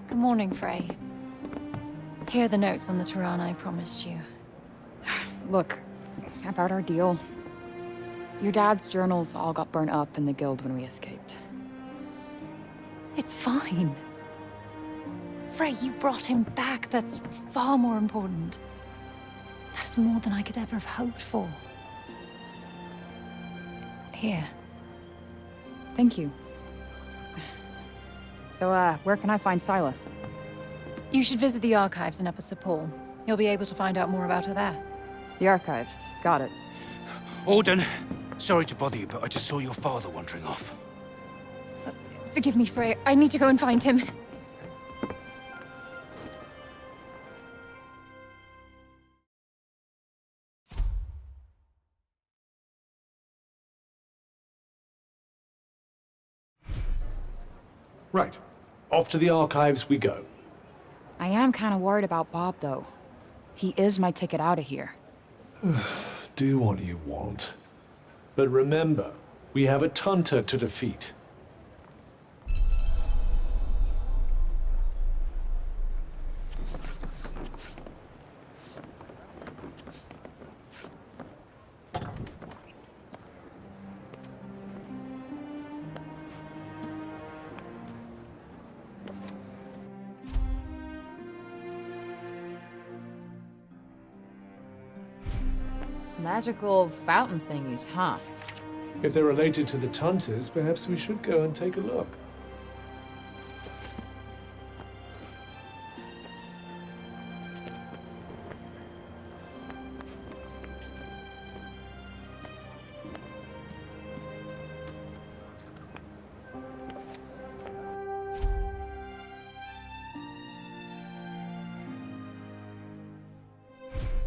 Good morning, Frey. Here are the notes on the Tirana I promised you. Look, about our deal. Your dad's journals all got burnt up in the guild when we escaped. It's fine. Frey, you brought him back. That's far more important. That is more than I could ever have hoped for. Here. Thank you. So, where can I find Scylla? You should visit the archives in Upper Sepul. You'll be able to find out more about her there. The archives. Got it. Alden, sorry to bother you, but I just saw your father wandering off. Forgive me, Frey. I need to go and find him. Right. Off to the archives we go. I am kind of worried about Bob, though. He is my ticket out of here. Do what you want. But remember, we have a Tunter to defeat. Magical fountain thingies, huh? If they're related to the Tunters, perhaps we should go and take a look.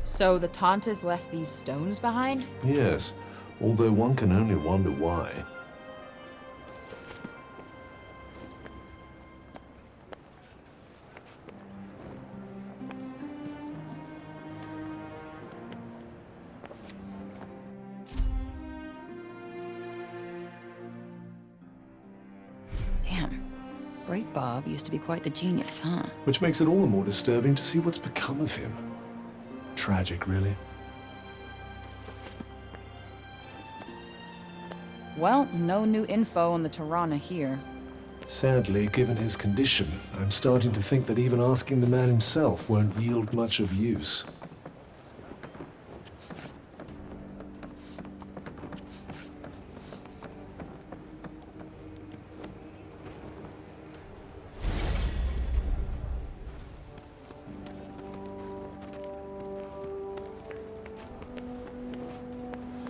So the Tantas left these stones behind? Yes, although one can only wonder why. Damn. Great Bob used to be quite the genius, huh? Which makes it all the more disturbing to see what's become of him. Tragic, really. Well, no new info on the Tirana here. Sadly, given his condition, I'm starting to think that even asking the man himself won't yield much of use.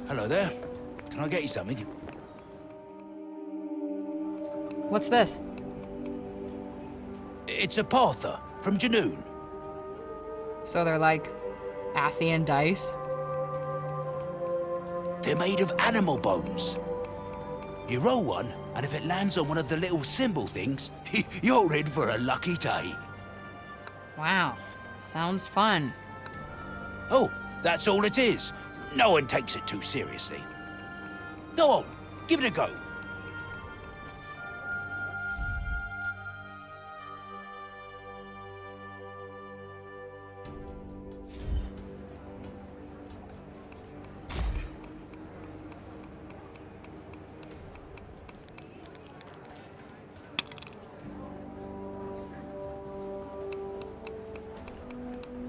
Hello there. Can I get you something? What's this? It's a Parther from Janoon. So they're like Athian dice? They're made of animal bones. You roll one, and if it lands on one of the little symbol things, you're in for a lucky day. Wow. Sounds fun. Oh, that's all it is. No one takes it too seriously. Go on, give it a go.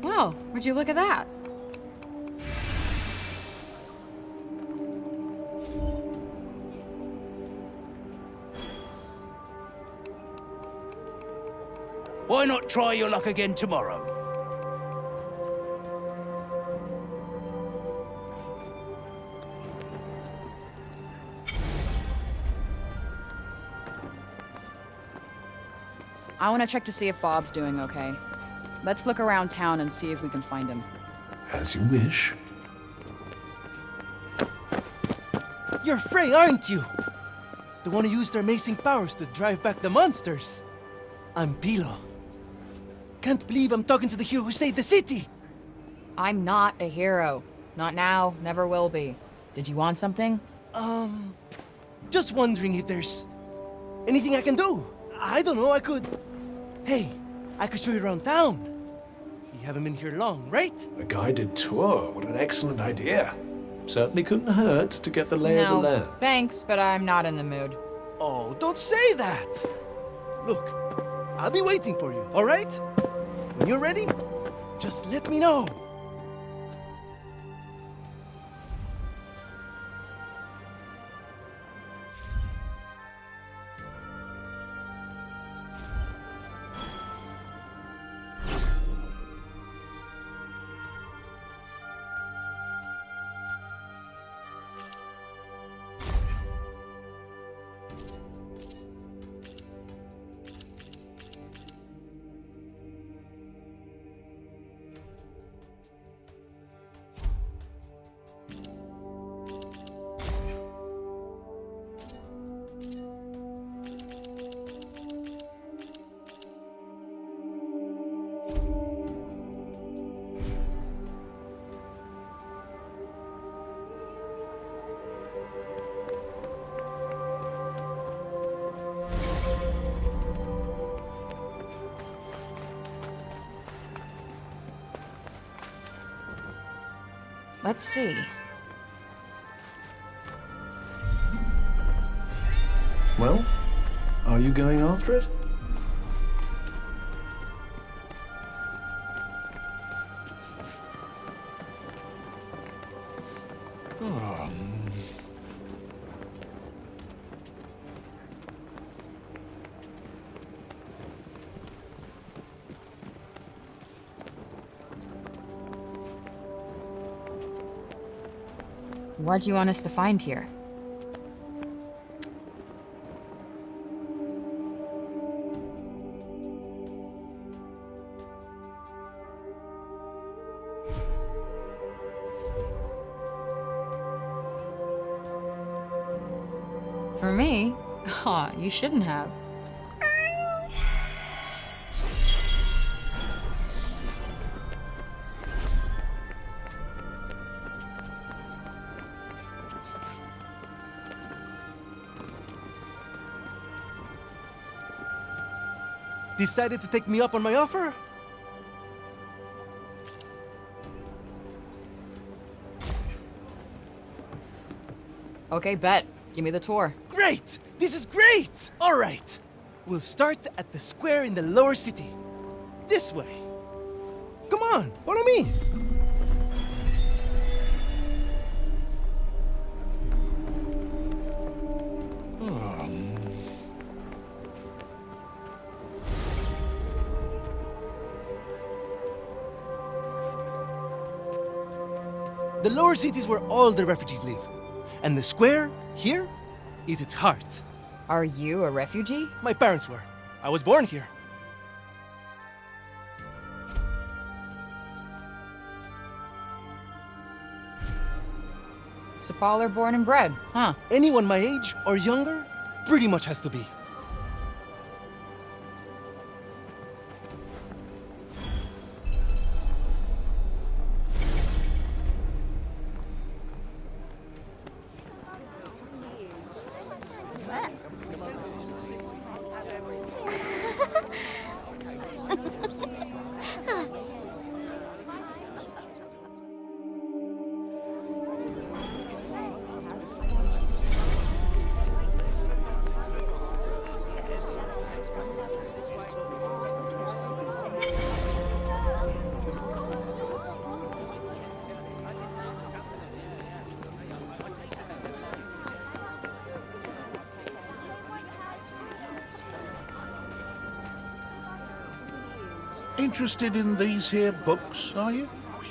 Well, would you look at that? Why not try your luck again tomorrow? I want to check to see if Bob's doing okay. Let's look around town and see if we can find him. As you wish. You're Frey, aren't you? The one who used her amazing powers to drive back the monsters. I'm Pilo. Can't believe I'm talking to the hero who saved the city! I'm not a hero. Not now, never will be. Did you want something? Just wondering if there's anything I can do. I don't know, I could... Hey, I could show you around town. You haven't been here long, right? A guided tour. What an excellent idea. Certainly couldn't hurt to get the lay of the No, land. thanks, but I'm not in the mood. Oh, don't say that! Look, I'll be waiting for you, all right? When you're ready, just let me know. Let's see. Well, are you going after it? What do you want us to find here? For me? Aw, you shouldn't have. Decided to take me up on my offer? Okay, bet. Give me the tour. Great! This is great! All right. We'll start at the square in the lower city. This way. Come on, follow me. The lower city is where all the refugees live. And the square, here, is its heart. Are you a refugee? My parents were. I was born here. Sepaler born and bred, huh? Anyone my age or younger pretty much has to be. Interested in these here books, are you?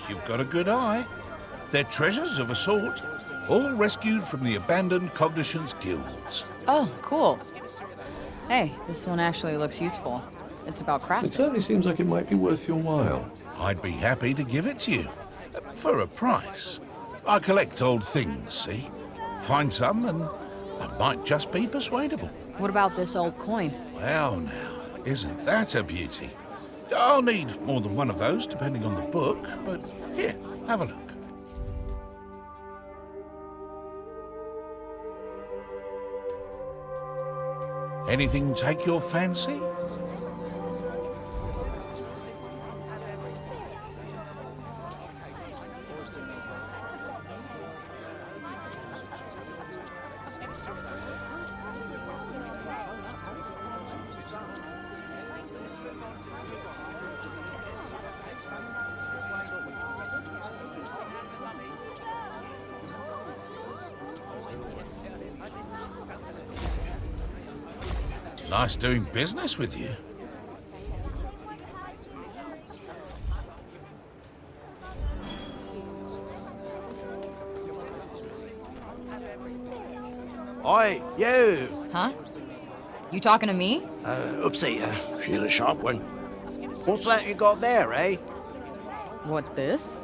You've got a good eye. They're treasures of a sort, all rescued from the abandoned Cognition's guilds. Oh, cool. Hey, this one actually looks useful. It's about It crafting. certainly seems like it might be worth your while. I'd be happy to give it to you. For a price. I collect old things, see? Find some and I might just be persuadable. What about this old coin? Well now, isn't that a beauty? I'll need more than one of those, depending on the book, but here, have a look. Anything take your fancy? Nice doing business with you. Oi, you! Huh? You talking to me? Upseater. She's a sharp one. What's that you got there, eh? What, this?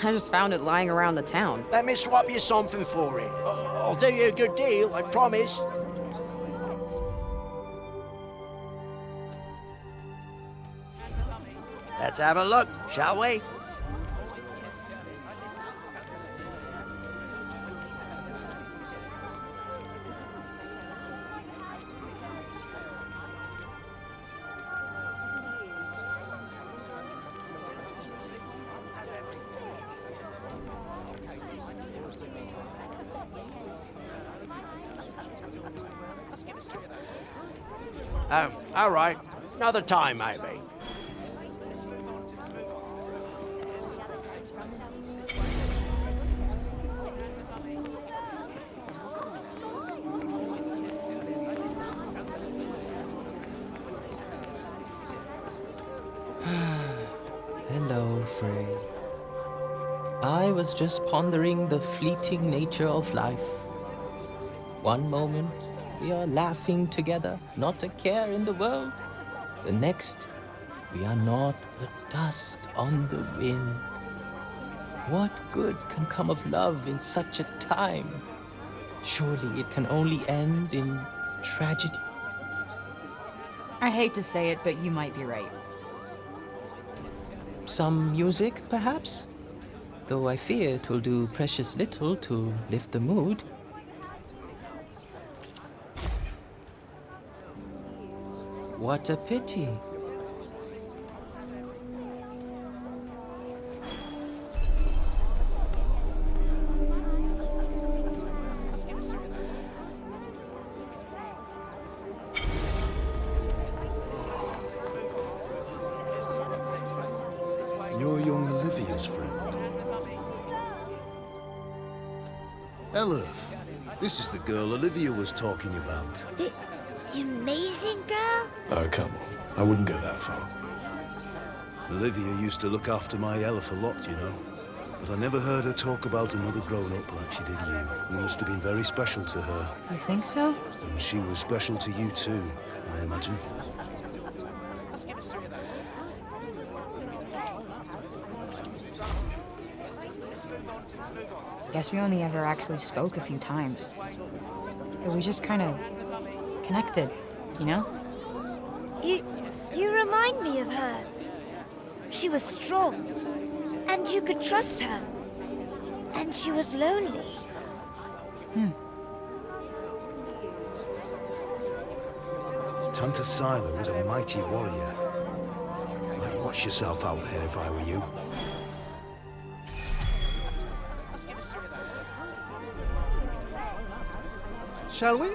I just found it lying around the town. Let me swap you something for it. I'll do you a good deal, I promise. Let's have a look, shall we? Oh, all right. Another time, maybe. Hello, Frey. I was just pondering the fleeting nature of life. One moment, we are laughing together, not a care in the world. The next, we are not but dust on the wind. What good can come of love in such a time? Surely it can only end in tragedy. I hate to say it, but you might be right. Some music, perhaps? Though I fear it will do precious little to lift the mood. What a pity. You're young Olivia's friend. Elif, this is the girl Olivia was talking about. The amazing girl? Oh, come on. I wouldn't go that far. Olivia used to look after my Elif a lot, you know. But I never heard her talk about another grown-up like she did you. You must have been very special to her. You think so? And she was special to you too, I imagine. Guess we only ever actually spoke a few times. But we just kind of connected, you know? You remind me of her. She was strong, and you could trust her. And she was lonely. Tanta Sila was a mighty warrior. I'd watch yourself out there if I were you. Shall we?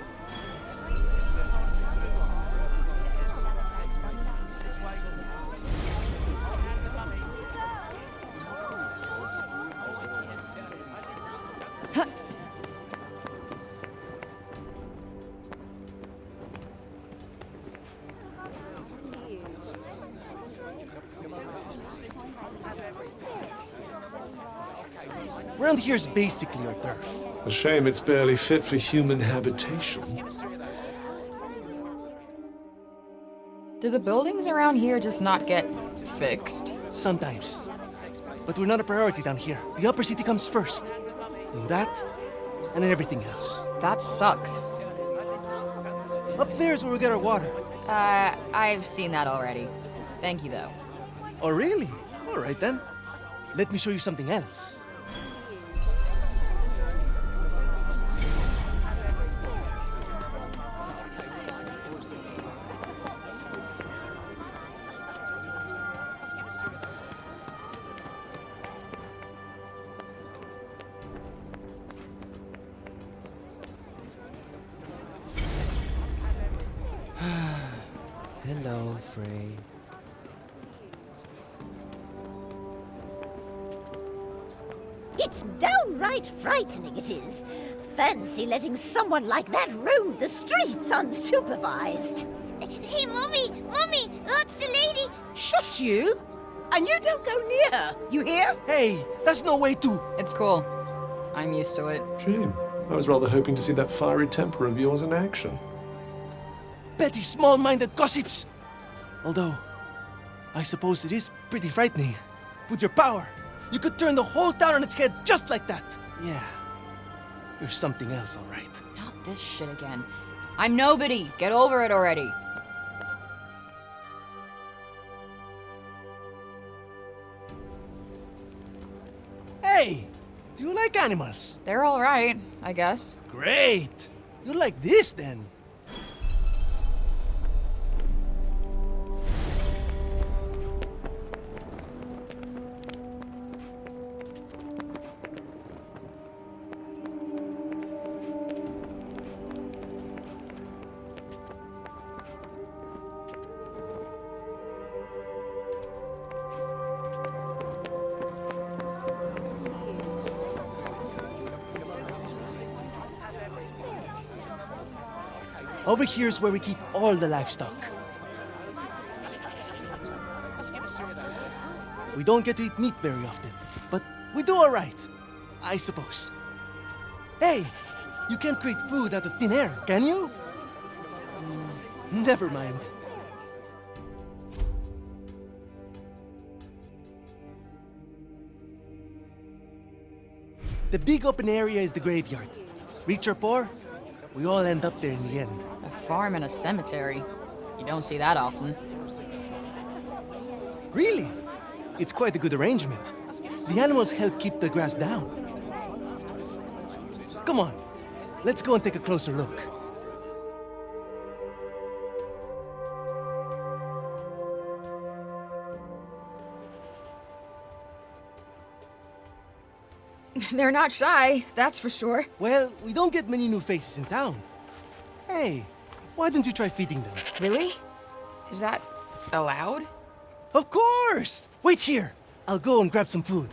Around here's basically our turf. A shame it's barely fit for human habitation. Do the buildings around here just not get fixed? Sometimes. But we're not a priority down here. The upper city comes first. Then that, and then everything else. That sucks. Up there's where we get our water. I've seen that already. Thank you, though. Oh, really? All right, then. Let me show you something else. Hello, Frey. It's downright frightening, it is. Fancy letting someone like that roam the streets unsupervised. Hey, Mummy! Mummy! That's the lady! Shush you! And you don't go near her, you hear? Hey, that's no way to... It's cool. I'm used to it. Shame. I was rather hoping to see that fiery temper of yours in action. Petty, small-minded gossips! Although, I suppose it is pretty frightening. With your power, you could turn the whole town on its head just like that. Yeah, you're something else, all right. Not this shit again. I'm nobody. Get over it already. Hey, do you like animals? They're all right, I guess. Great! You like this, then? Over here is where we keep all the livestock. We don't get to eat meat very often, but we do all right, I suppose. Hey, you can't create food out of thin air, can you? Never mind. The big open area is the graveyard. Rich or poor, we all end up there in the end. A farm and a cemetery. You don't see that often. Really? It's quite a good arrangement. The animals help keep the grass down. Come on, let's go and take a closer look. They're not shy, that's for sure. Well, we don't get many new faces in town. Hey, why don't you try feeding them? Really? Is that allowed? Of course! Wait here. I'll go and grab some food.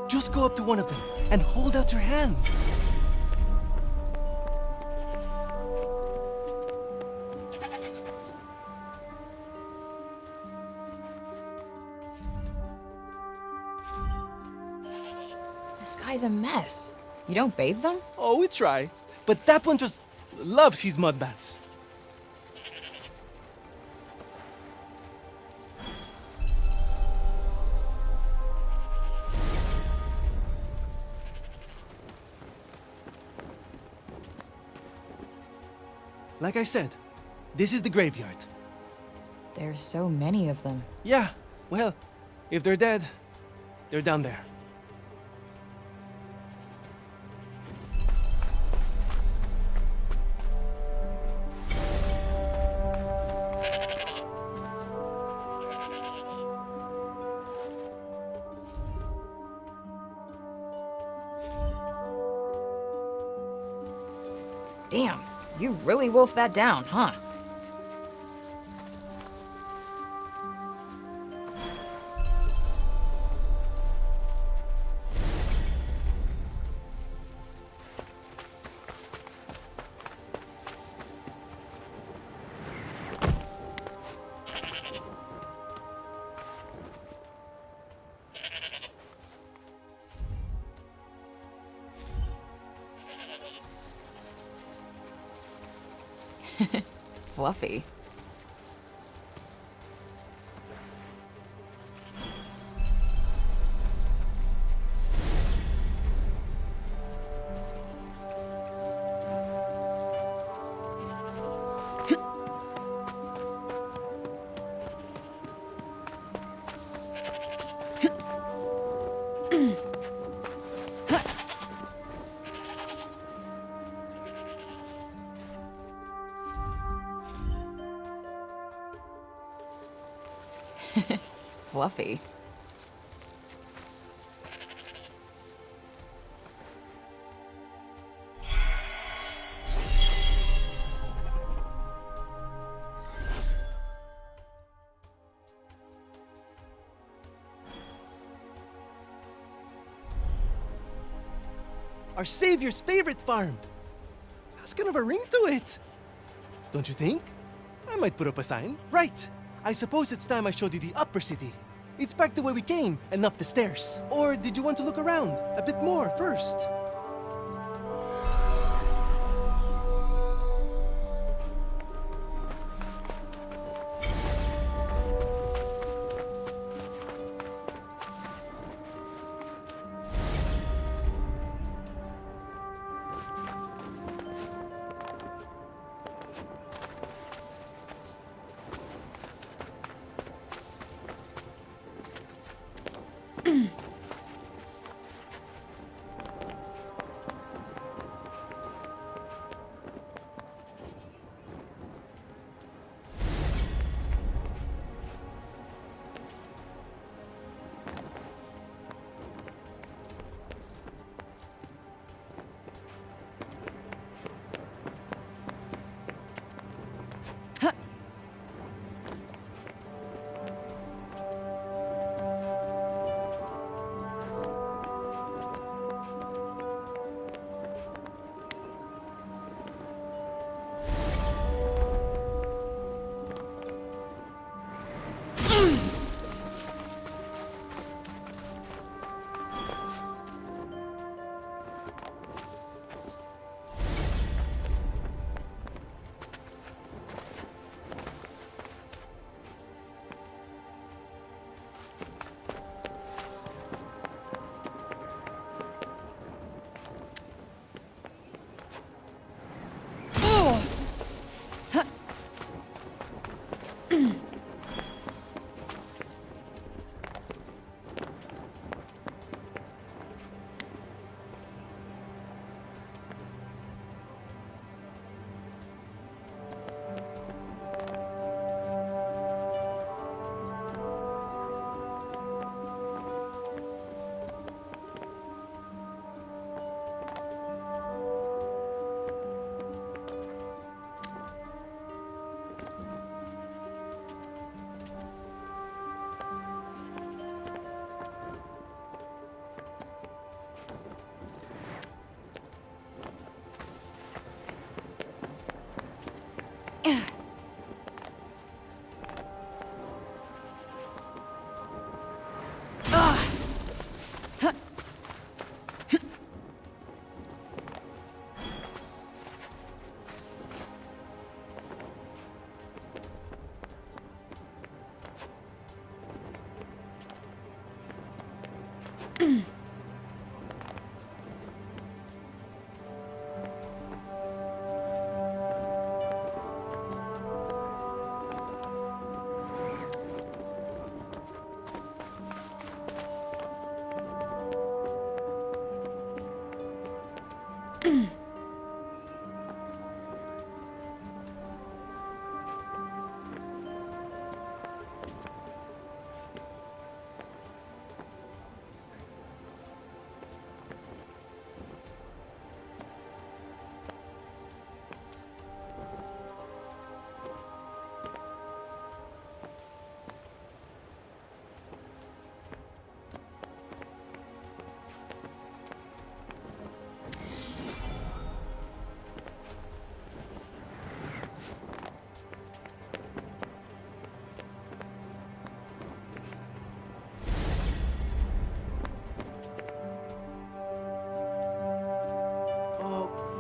Just go up to one of them and hold out your hand. This guy's a mess. You don't bathe them? Oh, we try. But that one just loves his mud baths. Like I said, this is the graveyard. There's so many of them. Yeah, well, if they're dead, they're down there. Damn, you really wolfed that down, huh? Fluffy. Fluffy. Our savior's favorite farm. Has kind of a ring to it. Don't you think? I might put up a sign. Right. I suppose it's time I showed you the upper city. It's back the way we came and up the stairs. Or did you want to look around a bit more first?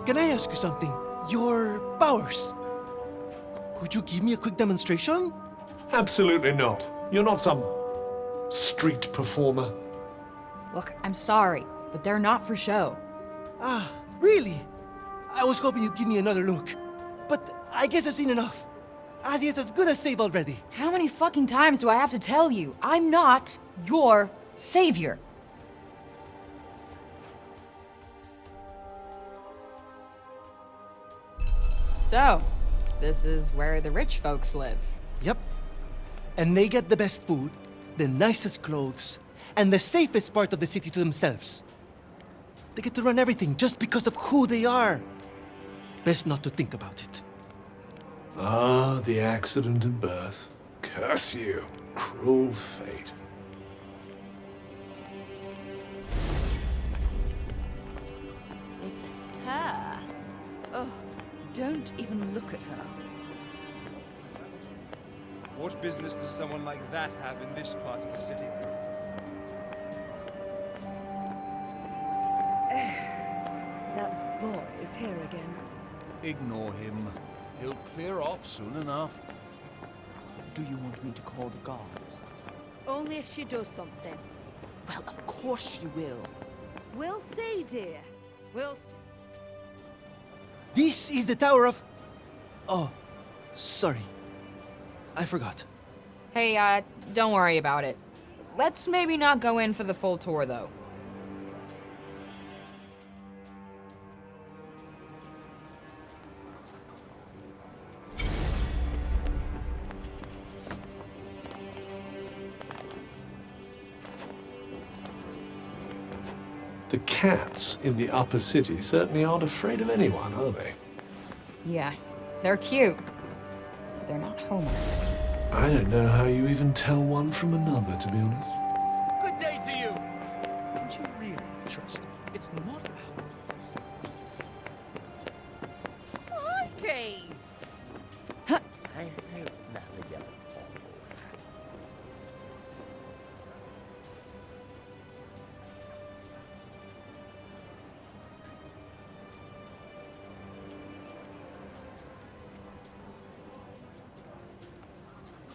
Can I ask you something? Your powers. Could you give me a quick demonstration? Absolutely not. You're not some street performer. Look, I'm sorry, but they're not for show. Ah, really? I was hoping you'd give me another look. But I guess I've seen enough. Adia's as good as saved already. How many fucking times do I have to tell you? I'm not your savior. So, this is where the rich folks live. Yep. And they get the best food, the nicest clothes, and the safest part of the city to themselves. They get to run everything just because of who they are. Best not to think about it. Ah, the accident of birth. Curse you, cruel fate. Don't even look at her. What business does someone like that have in this part of the city? That boy is here again. Ignore him. He'll clear off soon enough. Do you want me to call the guards? Only if she does something. Well, of course you will. We'll see, dear. We'll see. This is the Tower of... Oh, sorry. I forgot. Hey, don't worry about it. Let's maybe not go in for the full tour, though. The cats in the upper city certainly aren't afraid of anyone, are they? Yeah, they're cute. But they're not Homer. I don't know how you even tell one from another, to be honest. Good day to you! Don't you really trust him? It's not our... Crikey! I hope nothing else.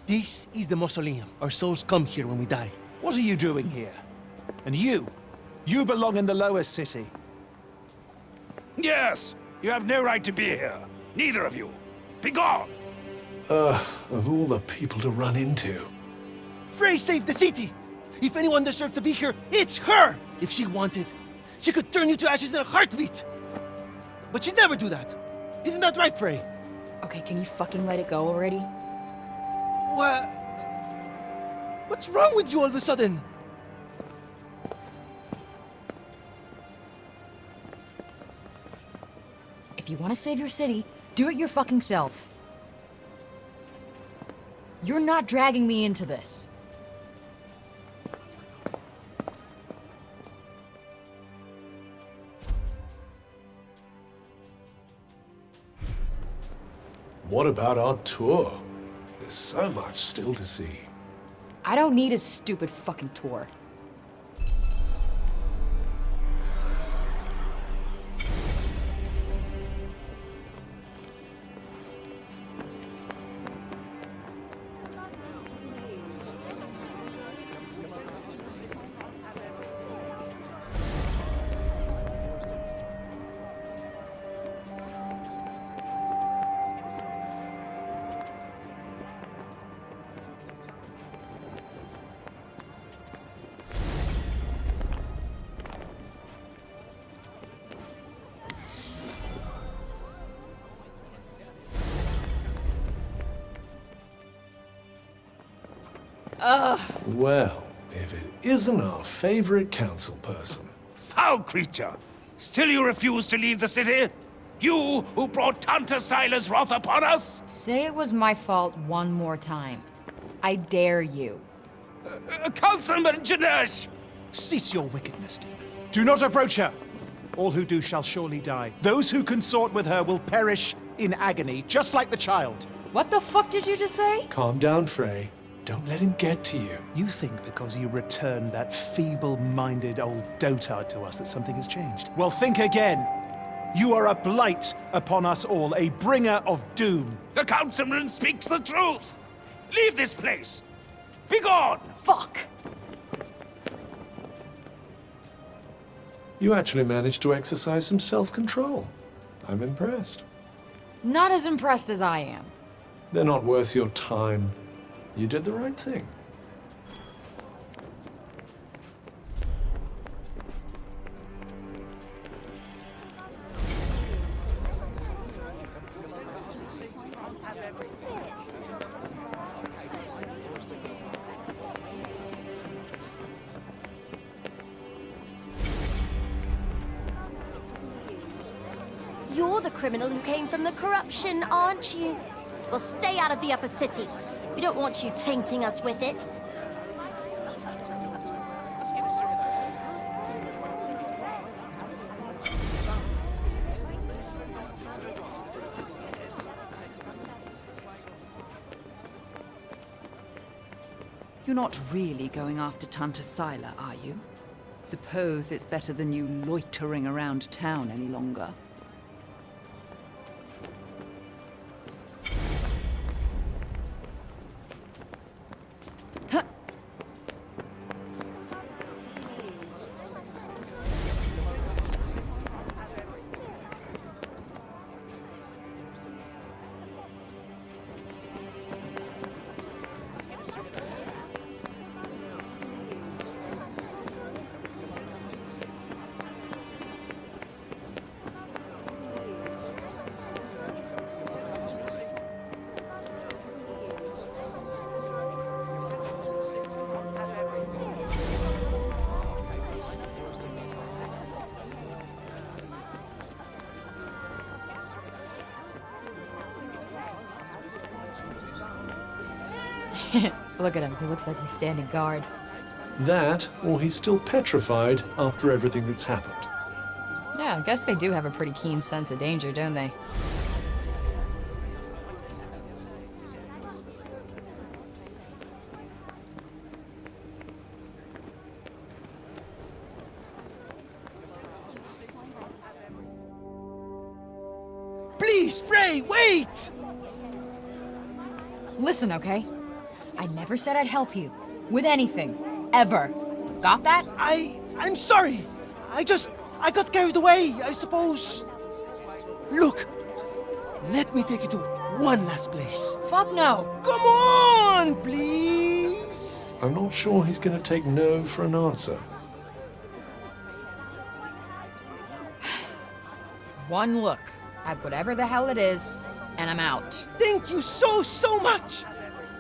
This is the mausoleum. Our souls come here when we die. What are you doing here? And you? You belong in the lowest city. Yes, you have no right to be here. Neither of you. Be gone! Of all the people to run into. Frey saved the city! If anyone deserves to be here, it's her! If she wanted, she could turn you to ashes in a heartbeat! But she'd never do that. Isn't that right, Frey? Okay, can you fucking let it go already? What? What's wrong with you all of a sudden? If you want to save your city, do it your fucking self. You're not dragging me into this. What about our tour? There's so much still to see. I don't need a stupid fucking tour. Well, if it isn't our favorite council person. Foul creature! Still you refuse to leave the city? You who brought Tanta Sila's wrath upon us? Say it was my fault one more time. I dare you. Councilman Janesh! Cease your wickedness, demon. Do not approach her. All who do shall surely die. Those who consort with her will perish in agony, just like the child. What the fuck did you just say? Calm down, Frey. Don't let him get to you. You think because you returned that feeble-minded old dotard to us that something has changed? Well, think again. You are a blight upon us all, a bringer of doom. The councilman speaks the truth! Leave this place! Be gone! Fuck! You actually managed to exercise some self-control. I'm impressed. Not as impressed as I am. They're not worth your time. You did the right thing. You're the criminal who came from the corruption, aren't you? Well, stay out of the upper city. We don't want you tainting us with it. You're not really going after Tanta Sila, are you? Suppose it's better than you loitering around town any longer. Look at him. He looks like he's standing guard. That, or he's still petrified after everything that's happened. Yeah, I guess they do have a pretty keen sense of danger, don't they? Please, Frey, wait! Listen, okay? I never said I'd help you. With anything. Ever. Got that? I'm sorry. I got carried away, I suppose. Look, let me take you to one last place. Fuck no. Come on, please. I'm not sure he's going to take no for an answer. One look at whatever the hell it is, and I'm out. Thank you so much.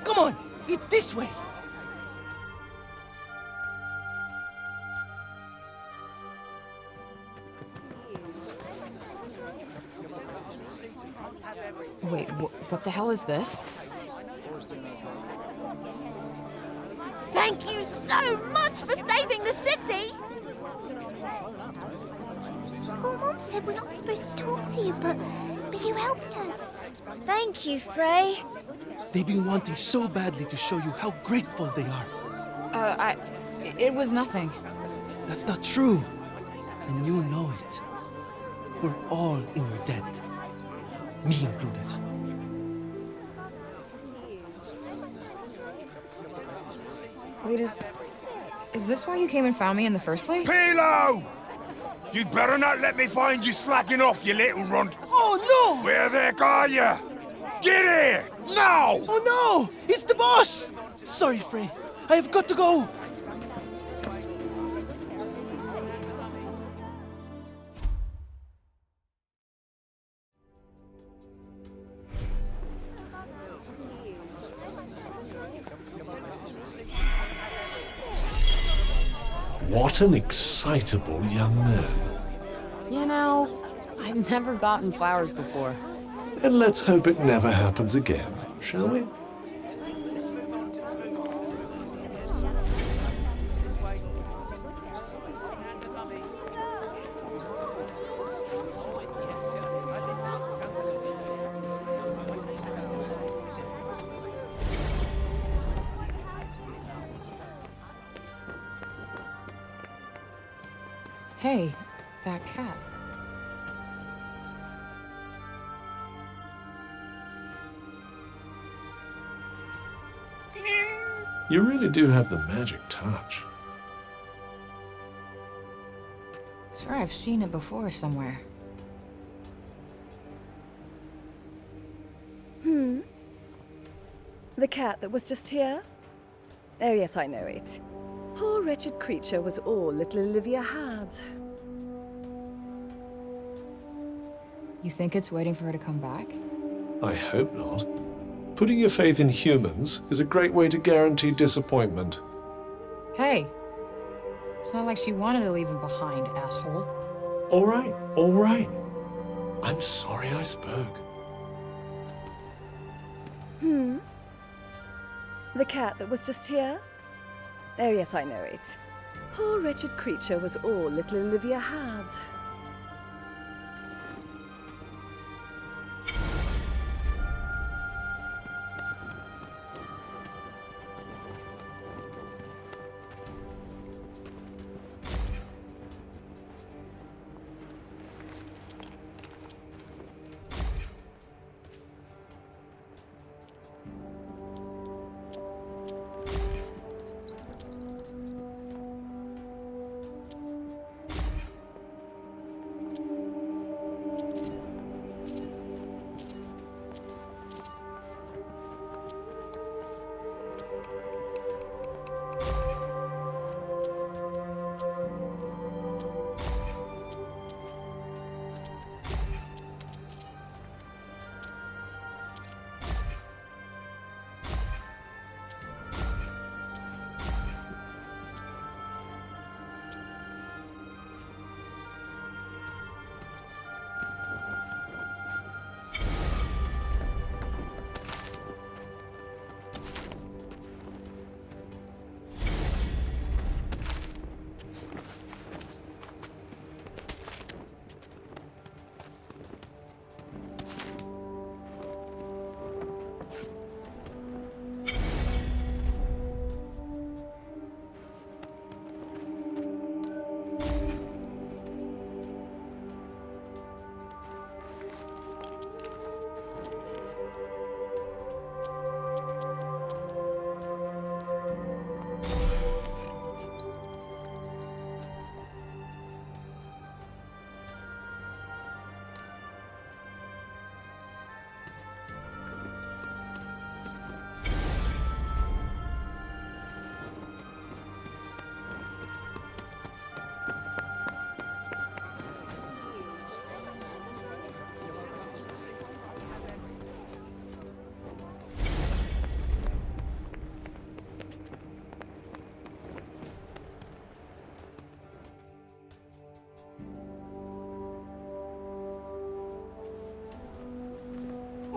Come on, it's this way. Wait, what the hell is this? Thank you so much for saving the city! Poor Mom said we're not supposed to talk to you, but you helped us. Thank you, Frey. They've been wanting so badly to show you how grateful they are. It was nothing. That's not true. And you know it. We're all in your debt. Me included. Wait, is this why you came and found me in the first place? Pilo! You'd better not let me find you slacking off, you little runt. Oh, no! Where the heck are you? Get here! Now! Oh, no! It's the boss! Sorry, Frey. I have got to go. What an excitable young man. You know, I've never gotten flowers before. And let's hope it never happens again, shall we? Hey, that cat. You really do have the magic touch. I swear I've seen it before somewhere. The cat that was just here? Oh yes, I know it. Poor wretched creature was all little Olivia had. You think it's waiting for her to come back? I hope not. Putting your faith in humans is a great way to guarantee disappointment. Hey, it's not like she wanted to leave him behind, asshole. All right. I'm sorry I spoke. The cat that was just here? Oh yes, I know it. Poor wretched creature was all little Olivia had.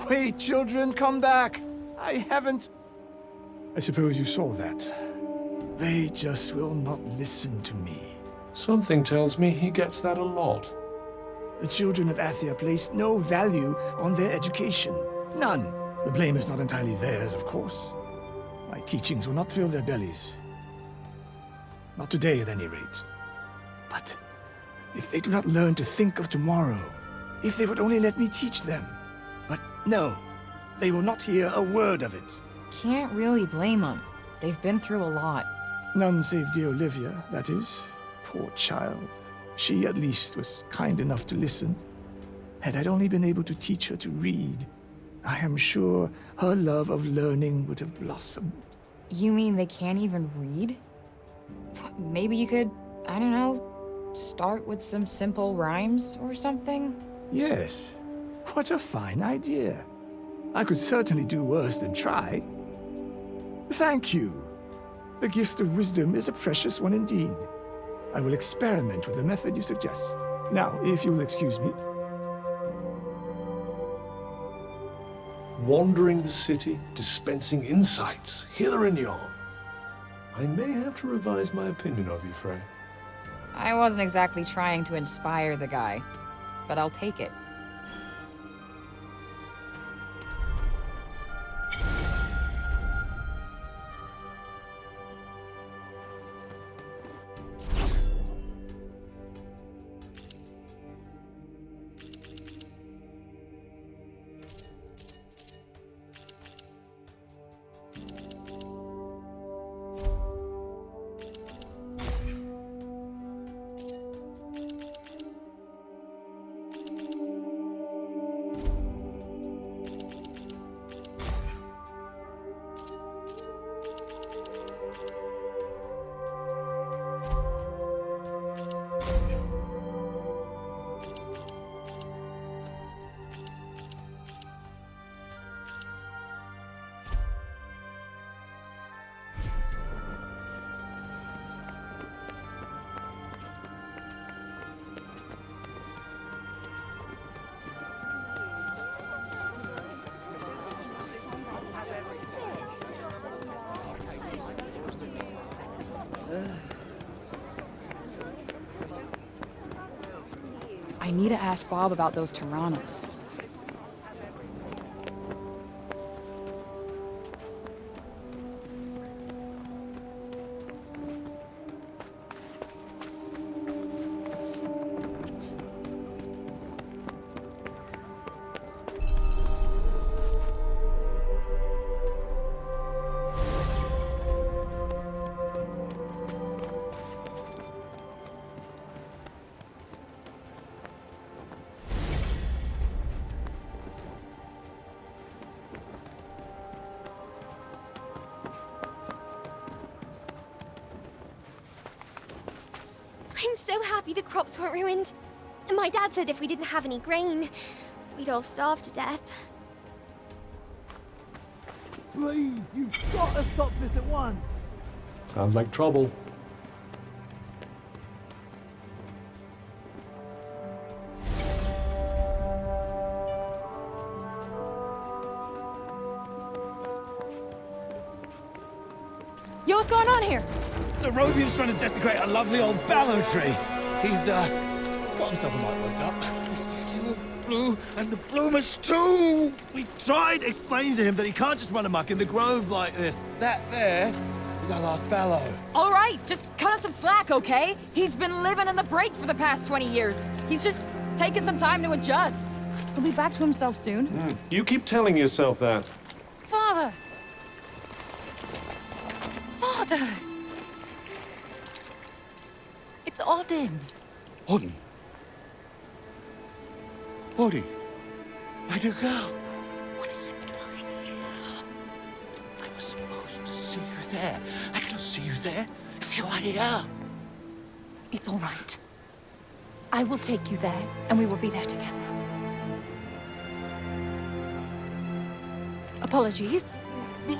Wait, children, come back. I haven't... I suppose you saw that. They just will not listen to me. Something tells me he gets that a lot. The children of Athia place no value on their education. None. The blame is not entirely theirs, of course. My teachings will not fill their bellies. Not today, at any rate. But if they do not learn to think of tomorrow, if they would only let me teach them. But no, they will not hear a word of it. Can't really blame them. They've been through a lot. None save dear Olivia, that is. Poor child. She, at least, was kind enough to listen. Had I only been able to teach her to read, I am sure her love of learning would have blossomed. You mean they can't even read? Maybe you could, I don't know, start with some simple rhymes or something? Yes. What a fine idea. I could certainly do worse than try. Thank you. The gift of wisdom is a precious one indeed. I will experiment with the method you suggest. Now, if you will excuse me. Wandering the city, dispensing insights, hither and yon. I may have to revise my opinion of you, Frey. I wasn't exactly trying to inspire the guy, but I'll take it. I need to ask Bob about those Tyrannos. I'm so happy the crops weren't ruined. And my dad said if we didn't have any grain, we'd all starve to death. Please, you've got to stop this at once. Sounds like trouble. Yo, what's going on here? The Robian's trying to desecrate a lovely old ballow tree. He's, got himself a mite worked up. You blue and the bloomers too! We've tried explaining to him that he can't just run amok in the grove like this. That there is our last ballow. All right, just cut him some slack, okay? He's been living in the break for the past 20 years. He's just taking some time to adjust. He'll be back to himself soon. You keep telling yourself that. Father! Father! It's Odin. Odin? Odin? My dear girl, what are you doing here? I was supposed to see you there. I cannot see you there if you are here. It's all right. I will take you there, and we will be there together. Apologies. Be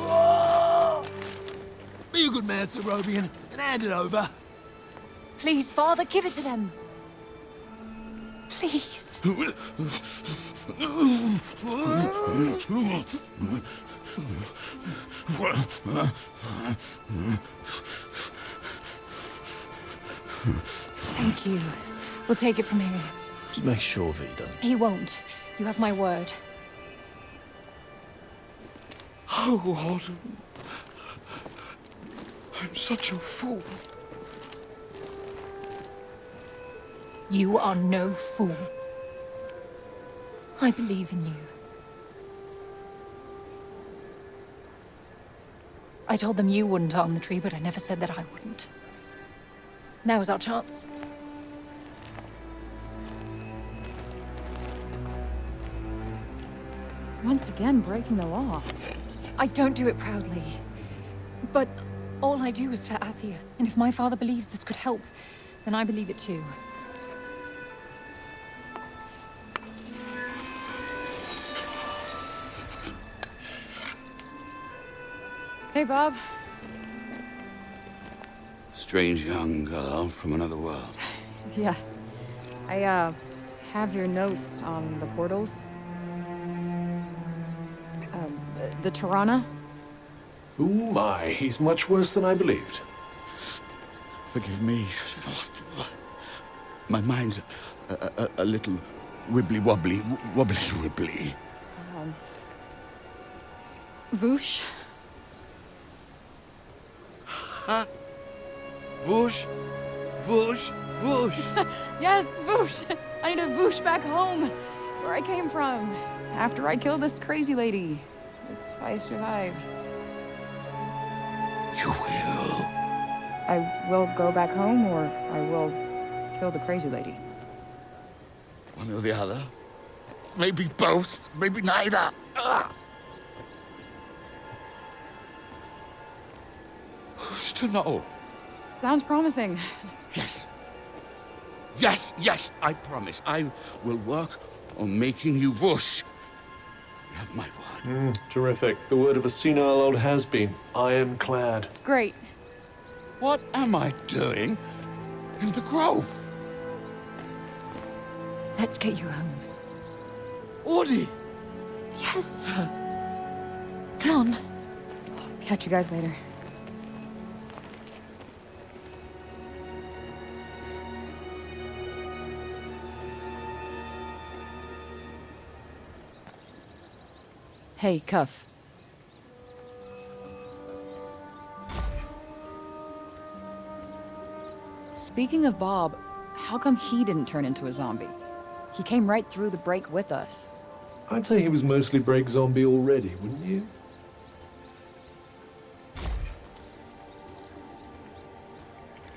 a good man, Sir Robian, and hand it over. Please, Father, give it to them. Please. Thank you. We'll take it from here. Just make sure that he doesn't. He won't. You have my word. Oh, Autumn. I'm such a fool. You are no fool. I believe in you. I told them you wouldn't harm the tree, but I never said that I wouldn't. Now is our chance. Once again, breaking the law. I don't do it proudly. But all I do is for Athia. And if my father believes this could help, then I believe it too. Hey, Bob. Strange young girl from another world. Yeah. I, have your notes on the portals. The Tirana? Oh my, he's much worse than I believed. Forgive me. My mind's a little wibbly-wobbly. Wobbly-wibbly. Voosh? Huh? Whoosh, whoosh, whoosh. Yes, Voosh! I need to Voosh back home, where I came from, after I kill this crazy lady. If I survive. You will. I will go back home, or I will kill the crazy lady. One or the other. Maybe both, maybe neither. Who's to know? Sounds promising. Yes. Yes, yes, I promise. I will work on making you whoosh. You have my word. Terrific. The word of a senile old has-been. Ironclad. Great. What am I doing in the grove? Let's get you home. Audie! Yes. Come on. Catch you guys later. Hey, Cuff. Speaking of Bob, how come he didn't turn into a zombie? He came right through the break with us. I'd say he was mostly break zombie already, wouldn't you?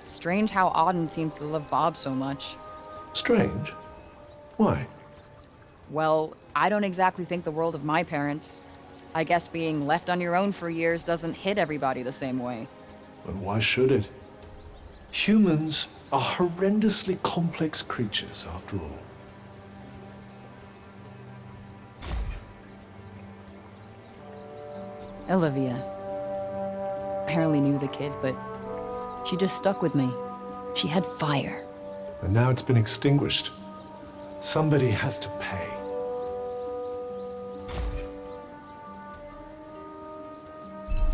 Strange how Auden seems to love Bob so much. Strange? Why? Well, I don't exactly think the world of my parents. I guess being left on your own for years doesn't hit everybody the same way. But why should it? Humans are horrendously complex creatures, after all. Olivia. Apparently knew the kid, but she just stuck with me. She had fire. And now it's been extinguished. Somebody has to pay.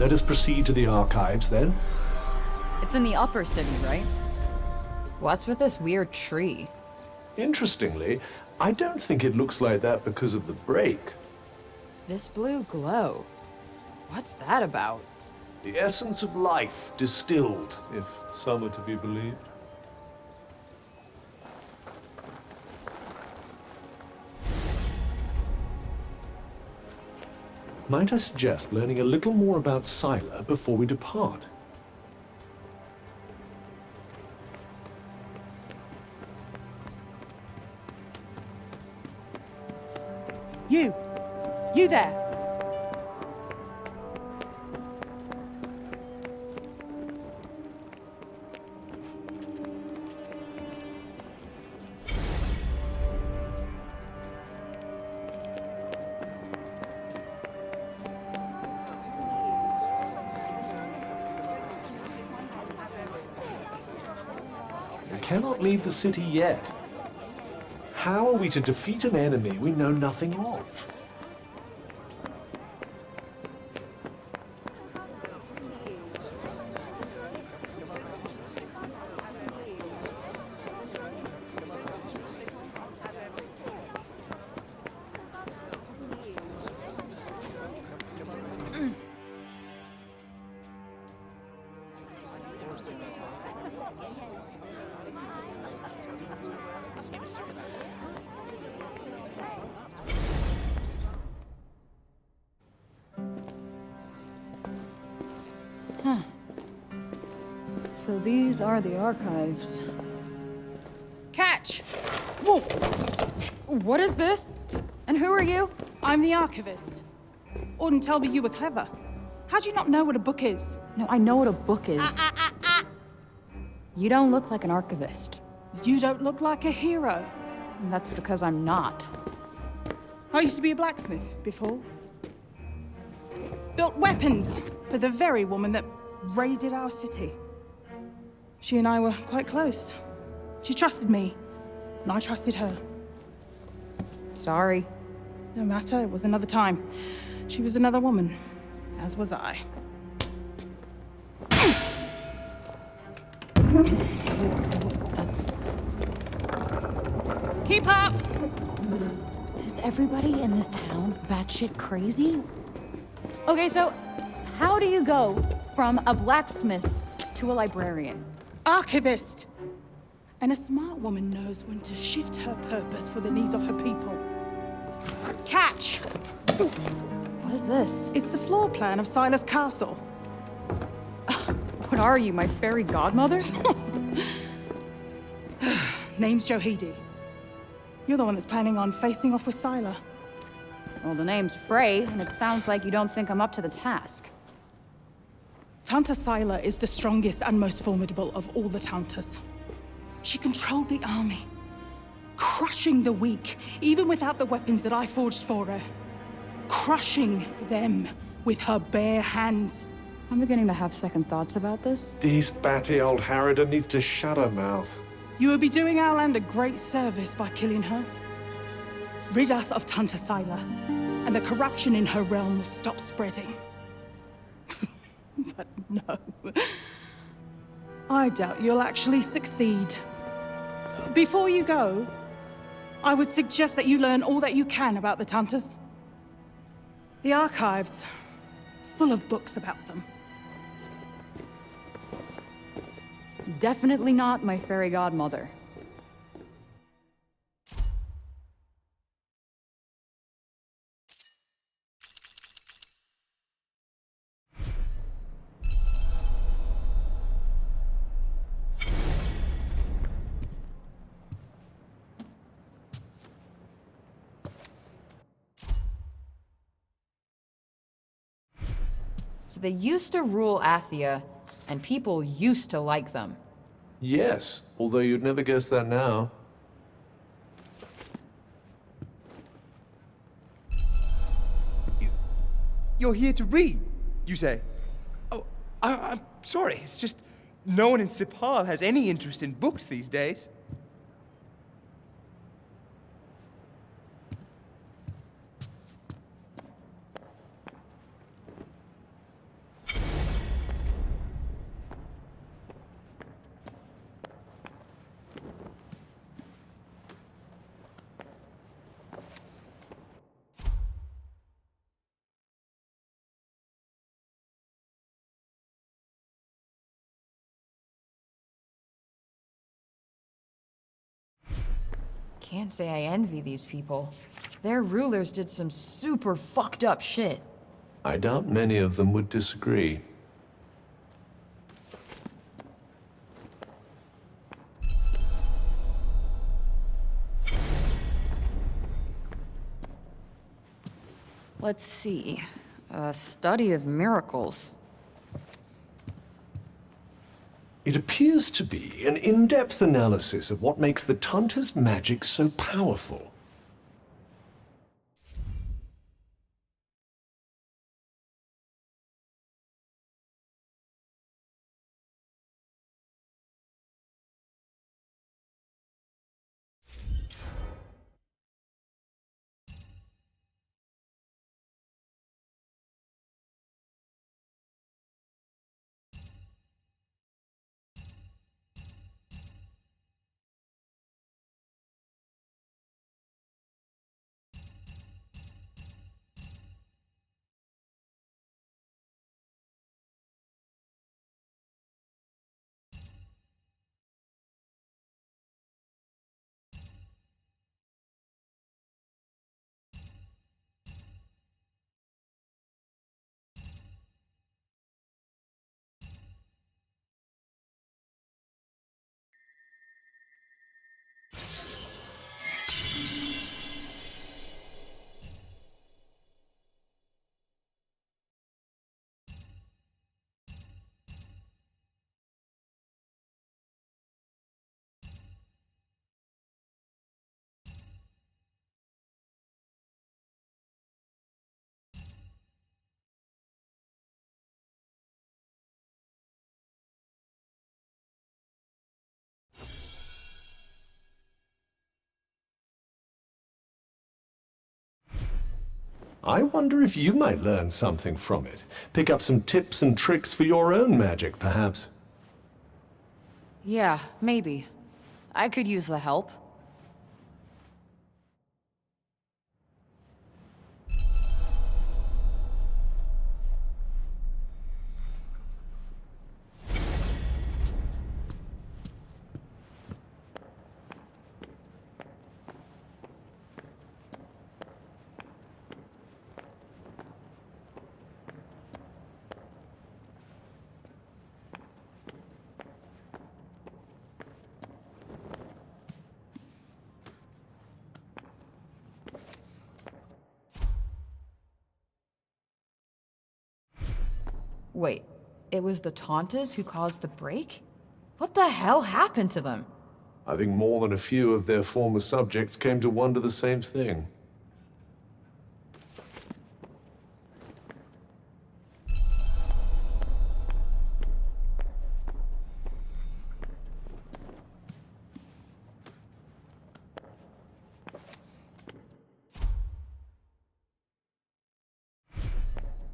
Let us proceed to the archives, then. It's in the upper city, right? What's with this weird tree? Interestingly, I don't think it looks like that because of the break. This blue glow. What's that about? The essence of life distilled, if some are to be believed. Might I suggest learning a little more about Scylla before we depart? You there! We cannot leave the city yet. How are we to defeat an enemy we know nothing of? Huh. So these are the archives. Catch! Whoa! What is this? And who are you? I'm the archivist. Auden told me you were clever. How do you not know what a book is? No, I know what a book is. You don't look like an archivist. You don't look like a hero. That's because I'm not. I used to be a blacksmith before. Built weapons for the very woman that raided our city. She and I were quite close. She trusted me, and I trusted her. Sorry. No matter, it was another time. She was another woman, as was I. Keep up! Is everybody in this town batshit crazy? Okay, so how do you go from a blacksmith to a librarian? Archivist! And a smart woman knows when to shift her purpose for the needs of her people. Catch! What is this? It's the floor plan of Silas Castle. What are you, my fairy godmother? Name's Johidi. You're the one that's planning on facing off with Sila. Well, the name's Frey, and it sounds like you don't think I'm up to the task. Tanta Sila is the strongest and most formidable of all the Tantas. She controlled the army, crushing the weak, even without the weapons that I forged for her. Crushing them with her bare hands. I'm beginning to have second thoughts about this. This batty old harridan needs to shut her mouth. You would be doing our land a great service by killing her. Rid us of Tanta Sila, and the corruption in her realm will stop spreading. But no. I doubt you'll actually succeed. Before you go, I would suggest that you learn all that you can about the Tantas. The archives, full of books about them. Definitely not my fairy godmother. So they used to rule Athia, and people used to like them. Yes, although you'd never guess that now. You're here to read, you say? Oh, I'm sorry. It's just no one in Sipal has any interest in books these days. Can't say I envy these people. Their rulers did some super fucked up shit. I doubt many of them would disagree. Let's see. A study of miracles. It appears to be an in-depth analysis of what makes the Tanta's magic so powerful. I wonder if you might learn something from it. Pick up some tips and tricks for your own magic, perhaps. Yeah, maybe. I could use the help. Wait, it was the Taunters who caused the break? What the hell happened to them? I think more than a few of their former subjects came to wonder the same thing.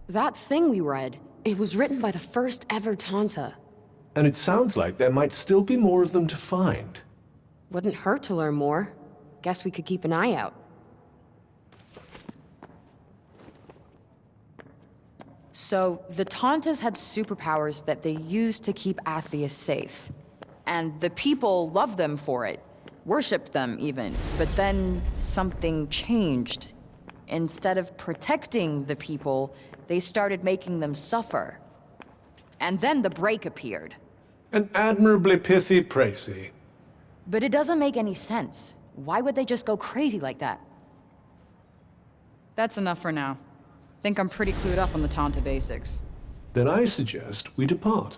That thing we read, it was written by the first ever Taunta. And it sounds like there might still be more of them to find. Wouldn't hurt to learn more. Guess we could keep an eye out. So, the Tauntas had superpowers that they used to keep Athia safe. And the people loved them for it. Worshipped them, even. But then, something changed. Instead of protecting the people, they started making them suffer. And then the break appeared. An admirably pithy précis. But it doesn't make any sense. Why would they just go crazy like that? That's enough for now. Think I'm pretty clued up on the Taunta basics. Then I suggest we depart.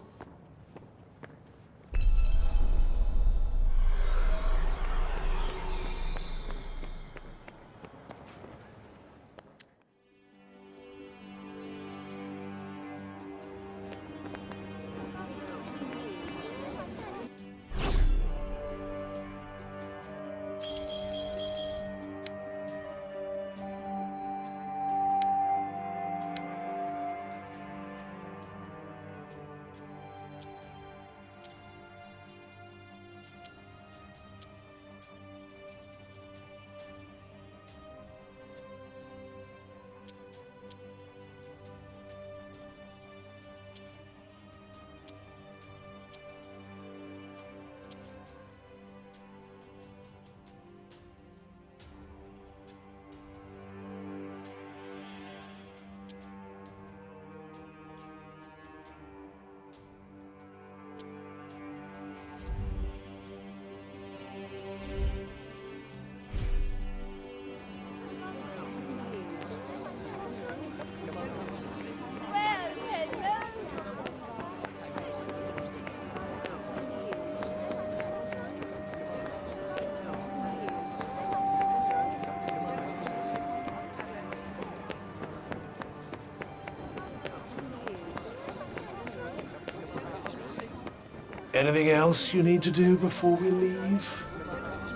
Anything else you need to do before we leave?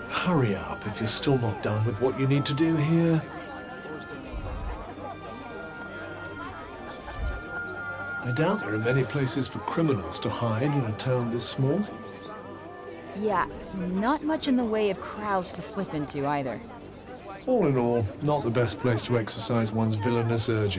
Hurry up if you're still not done with what you need to do here. I doubt there are many places for criminals to hide in a town this small. Yeah, not much in the way of crowds to slip into either. All in all, not the best place to exercise one's villainous urges.